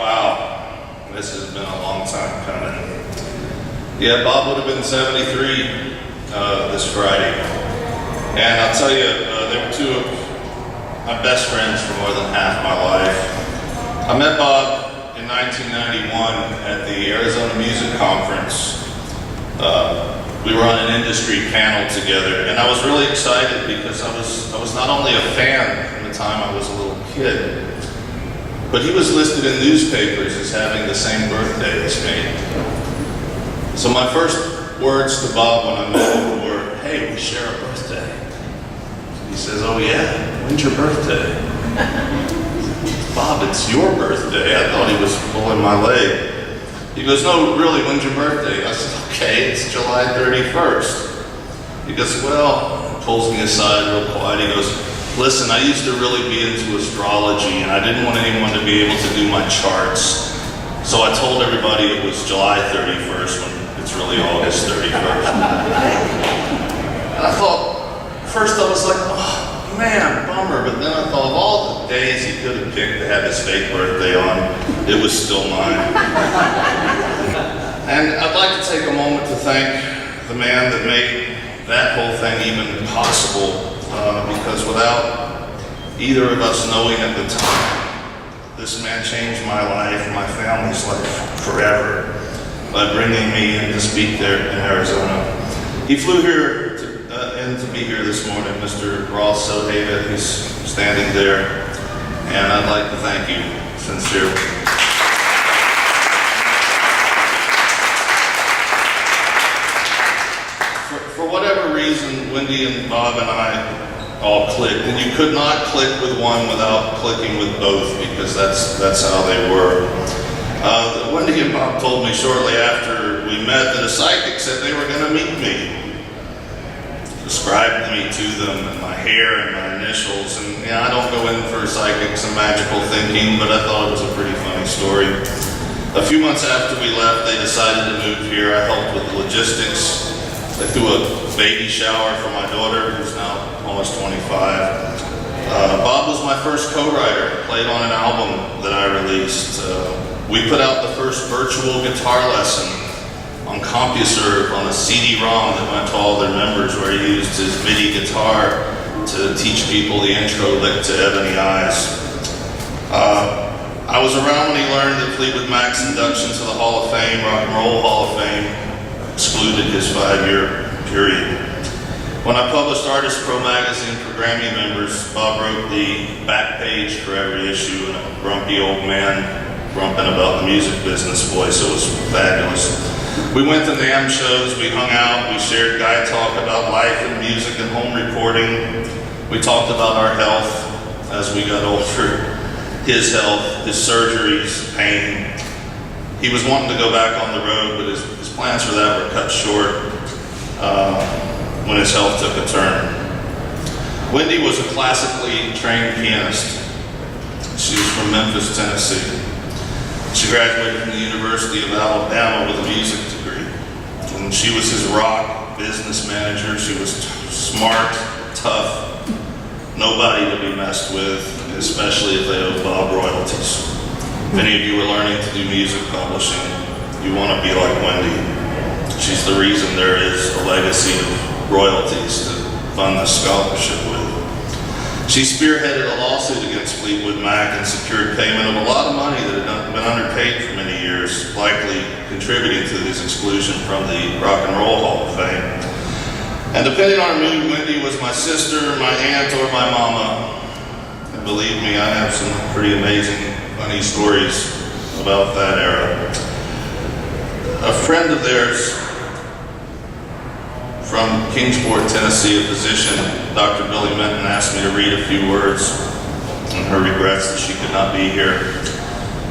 Wow, this has been a long time coming. Yeah, Bob would have been 73 this Friday. And I'll tell you, they were two of my best friends for more than half my life. I met Bob in 1991 at the Arizona Music Conference. We were on an industry panel together, and I was really excited because I was not only a fan from the time I was a little kid, but he was listed in newspapers as having the same birthday as me. So my first words to Bob when I met him were, "Hey, we share a birthday." He says, "Oh yeah, when's your birthday?" "Bob, it's your birthday." I thought he was pulling my leg. He goes, "No, really, when's your birthday?" I said, "Okay, it's July 31st. He goes, "Well," pulls me aside real quiet. He goes, "Listen, I used to really be into astrology and I didn't want anyone to be able to do my charts. So I told everybody it was July 31st when it's really August 31st. And I thought, first I was like, oh man, bummer. But then I thought of all the days he could have picked to have his fake birthday on, it was still mine. And I'd like to take a moment to thank the man that made that whole thing even possible. Because without either of us knowing at the time, this man changed my life, my family's life forever by bringing me in to speak there in Arizona. He flew here in to be here this morning, Mr. Ross Sohava. He's standing there, and I'd like to thank you sincerely. For whatever reason, Wendy and Bob and I all clicked, and you could not click with one without clicking with both, because that's how they were. Wendy and Bob told me shortly after we met that a psychic said they were going to meet me. Described me to them and my hair and my initials, and I don't go in for psychics and magical thinking, but I thought it was a pretty funny story. A few months after we left, they decided to move here. I helped with the logistics. They threw a baby shower for my daughter, who's now almost 25. Bob was my first co-writer, played on an album that I released. We put out the first virtual guitar lesson on CompuServe on a CD-ROM that went to all their members, where he used his MIDI guitar to teach people the intro lick to Ebony Eyes. I was around when he learned that Fleetwood Mac's induction to the Hall of Fame, Rock and Roll Hall of Fame, excluded his 5-year period. When I published Artist Pro magazine for Grammy members, Bob wrote the back page for every issue in a grumpy old man grumping about the music business voice. It was fabulous. We went to NAMM shows, we hung out, we shared guy talk about life and music and home recording. We talked about our health as we got older, his health, his surgeries, pain. He was wanting to go back on the road, but his plans for that were cut short when his health took a turn. Wendy was a classically trained pianist. She was from Memphis, Tennessee. She graduated from the University of Alabama with a music degree. And she was his rock business manager. She was smart, tough, nobody to be messed with, especially if they owed Bob royalties. If any of you are learning to do music publishing, you want to be like Wendy. She's the reason there is a legacy of royalties to fund the scholarship with. She spearheaded a lawsuit against Fleetwood Mac and secured payment of a lot of money that had been underpaid for many years, likely contributing to his exclusion from the Rock and Roll Hall of Fame. And depending on her mood, Wendy was my sister, my aunt, or my mama. And believe me, I have some pretty amazing, funny stories about that era. A friend of theirs from Kingsport, Tennessee, a physician, Dr. Billy Minton, asked me to read a few words and her regrets that she could not be here.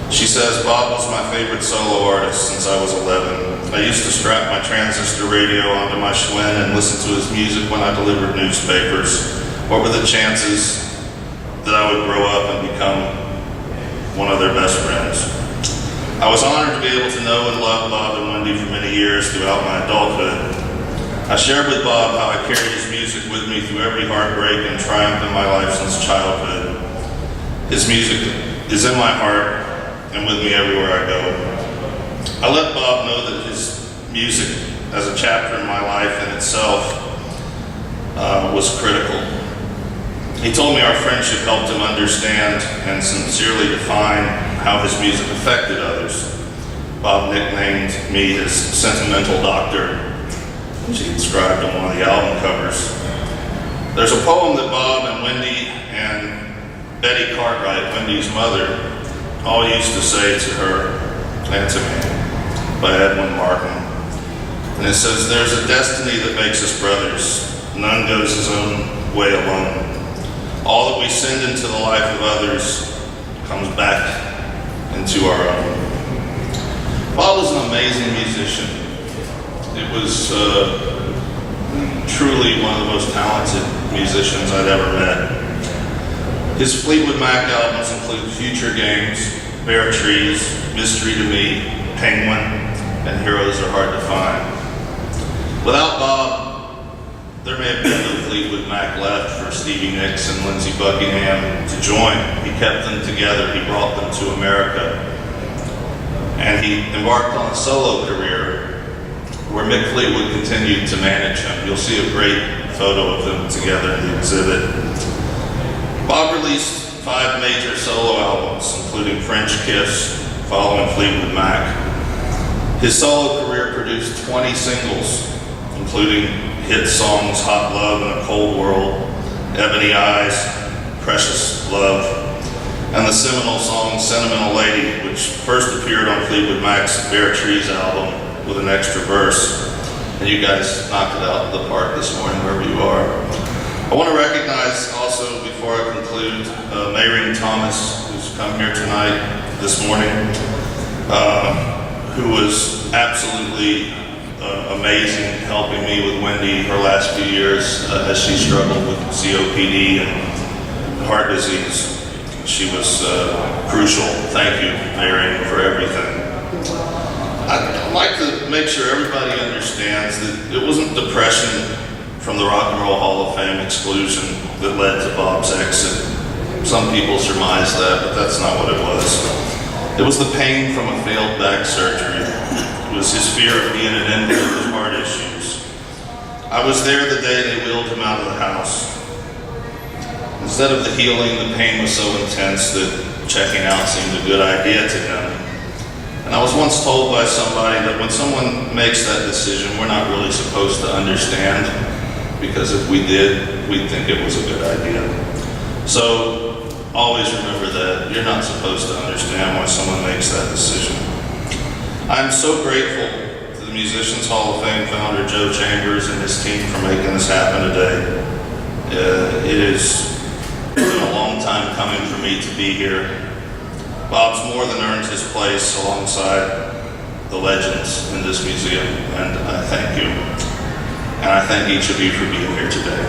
She says, "Bob was my favorite solo artist since I was 11. I used to strap my transistor radio onto my Schwinn and listen to his music when I delivered newspapers. What were the chances that I would grow up and become one of their best friends?" I was honored to be able to know and love Bob and Wendy for many years throughout my adulthood. I shared with Bob how I carried his music with me through every heartbreak and triumph in my life since childhood. His music is in my heart, and with me everywhere I go. I let Bob know that his music as a chapter in my life in itself was critical. He told me our friendship helped him understand and sincerely define how his music affected others. Bob nicknamed me his sentimental doctor, which he inscribed on one of the album covers. There's a poem that Bob and Wendy and Betty Cartwright, Wendy's mother, all used to say to her and to me, by Edwin Martin. And it says, "There's a destiny that makes us brothers. None goes his own way alone. All that we send into the life of others comes back into our own." Bob was an amazing musician. It was truly one of the most talented musicians I'd ever met. His Fleetwood Mac albums include Future Games, Bare Trees, Mystery to Me, Penguin, and Heroes Are Hard to Find. Without Bob, there may have been no Fleetwood Mac left for Stevie Nicks and Lindsey Buckingham to join. He kept them together. He brought them to America. And he embarked on a solo career where Mick Fleetwood continued to manage him. You'll see a great photo of them together in the exhibit. Bob released 5 major solo albums, including French Kiss, following Fleetwood Mac. His solo career produced 20 singles, including hit songs Hot Love in a Cold World, Ebony Eyes, Precious Love, and the seminal song Sentimental Lady, which first appeared on Fleetwood Mac's Bare Trees album with an extra verse. And you guys knocked it out of the park this morning, wherever you are. I want to recognize also, before I conclude, Mayreen Thomas, who's come here tonight, this morning, who was absolutely amazing, helping me with Wendy her last few years as she struggled with COPD and heart disease. She was crucial. Thank you, Mayreen, for everything. I'd like to make sure everybody understands that it wasn't depression from the Rock and Roll Hall of Fame exclusion that led to Bob's exit. Some people surmise that, but that's not what it was. It was the pain from a failed back surgery. It was his fear of being an invalid with heart issues. I was there the day they wheeled him out of the house. Instead of the healing, the pain was so intense that checking out seemed a good idea to him. And I was once told by somebody that when someone makes that decision, we're not really supposed to understand, because if we did, we'd think it was a good idea. So always remember that you're not supposed to understand why someone makes that decision. I'm so grateful to the Musicians Hall of Fame founder Joe Chambers and his team for making this happen today. It has been a long time coming for me to be here. Bob's more than earned his place alongside the legends in this museum, and I thank you. And I thank each of you for being here today.